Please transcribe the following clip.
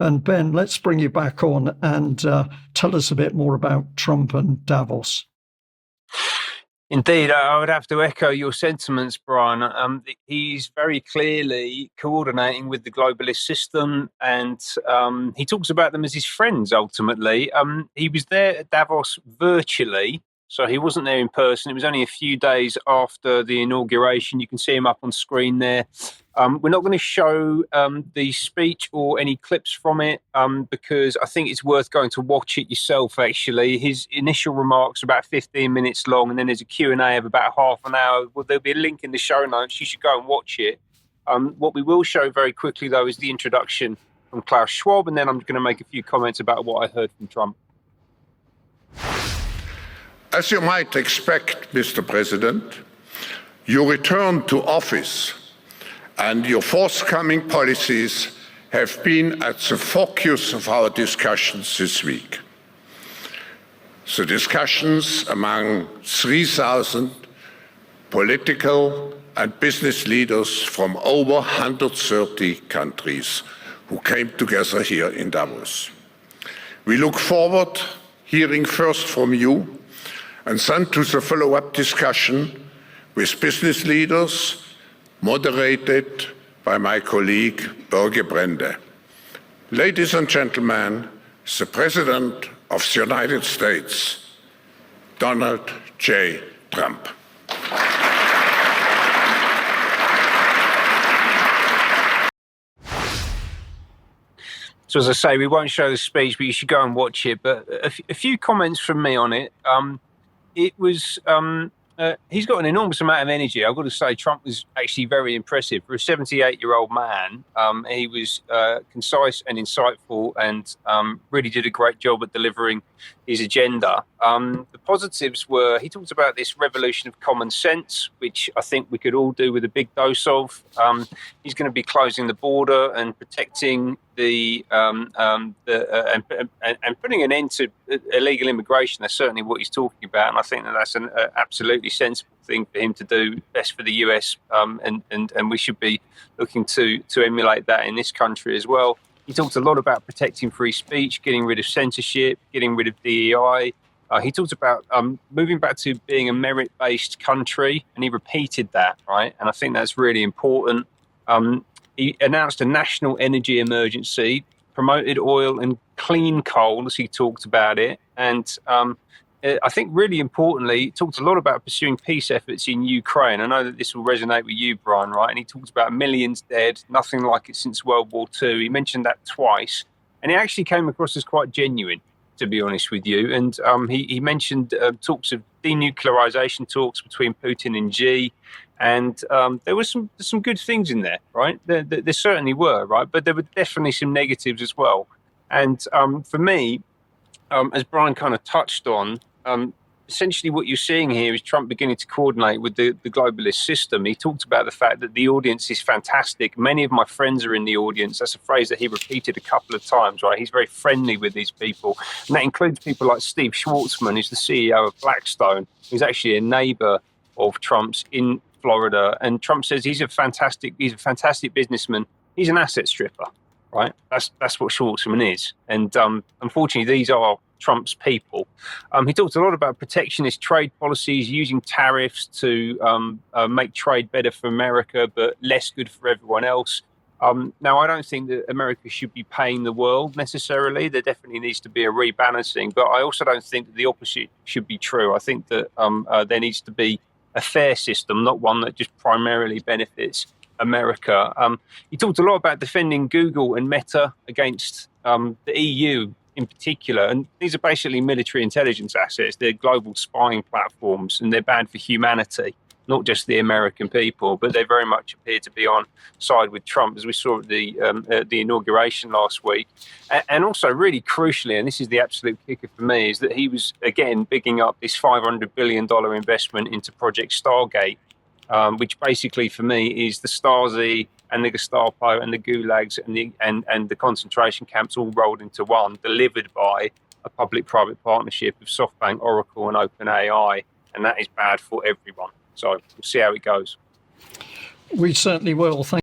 And Ben, let's bring you back on and tell us a bit more about Trump and Davos. Indeed, I would have to echo your sentiments, Brian. He's very clearly coordinating with the globalist system, and he talks about them as his friends, ultimately. He was there at Davos virtually, so he wasn't there in person. It was only a few days after the inauguration. You can see him up on screen there. We're not going to show the speech or any clips from it because I think it's worth going to watch it yourself, actually. His initial remarks are about 15 minutes long, and then there's a Q&A of about half an hour. Well, there'll be a link in the show notes. You should go and watch it. What we will show very quickly, though, is the introduction from Klaus Schwab, and then I'm going to make a few comments about what I heard from Trump. As you might expect, Mr. President, your return to office and your forthcoming policies have been at the focus of our discussions this week. The discussions among 3,000 political and business leaders from over 130 countries who came together here in Davos. We look forward hearing first from you and then to the follow-up discussion with business leaders, moderated by my colleague Børge Brende. Ladies and gentlemen, the President of the United States, Donald J. Trump. So as I say, we won't show the speech, but you should go and watch it. But a few comments from me on it. It was, he's got an enormous amount of energy. I've got to say, Trump was actually very impressive. For a 78-year-old man, he was concise and insightful and really did a great job at delivering his agenda. The positives were, he talked about this revolution of common sense, which I think we could all do with a big dose of. He's going to be closing the border and protecting and putting an end to illegal immigration. That's certainly what he's talking about, and I think that's an absolutely sensible thing for him to do, best for the US, and we should be looking to emulate that in this country as well. He talked a lot about protecting free speech, getting rid of censorship, getting rid of DEI. He talked about moving back to being a merit-based country, and he repeated that, right? And I think that's really important. He announced a national energy emergency, promoted oil and clean coal as he talked about it. And I think really importantly, he talked a lot about pursuing peace efforts in Ukraine. I know that this will resonate with you, Brian, right? And he talked about millions dead, nothing like it since World War II. He mentioned that twice. And it actually came across as quite genuine, to be honest with you. And he mentioned talks of denuclearization talks between Putin and Xi. And there were some good things in there, right? There certainly were, right? But there were definitely some negatives as well. And for me, as Brian kind of touched on, essentially what you're seeing here is Trump beginning to coordinate with the globalist system. He talked about the fact that the audience is fantastic. Many of my friends are in the audience. That's a phrase that he repeated a couple of times, right? He's very friendly with these people. And that includes people like Steve Schwarzman, who's the CEO of Blackstone, who's actually a neighbor of Trump's in Florida. And Trump says he's a fantastic businessman. He's an asset stripper, right? That's what Schwarzman is. And unfortunately, these are Trump's people. He talked a lot about protectionist trade policies, using tariffs to make trade better for America, but less good for everyone else. Now, I don't think that America should be paying the world necessarily. There definitely needs to be a rebalancing, but I also don't think that the opposite should be true. I think that there needs to be a fair system, not one that just primarily benefits America. He talked a lot about defending Google and Meta against the EU in particular. And these are basically military intelligence assets. They're global spying platforms, and they're bad for humanity, not just the American people, but they very much appear to be on side with Trump, as we saw at the inauguration last week. And also, really crucially, and this is the absolute kicker for me, is that he was, again, bigging up this $500 billion investment into Project Stargate, which basically, for me, is the Stasi and the Gestapo and the gulags and the concentration camps all rolled into one, delivered by a public-private partnership of SoftBank, Oracle, and OpenAI, and that is bad for everyone. So we'll see how it goes. We certainly will. Thank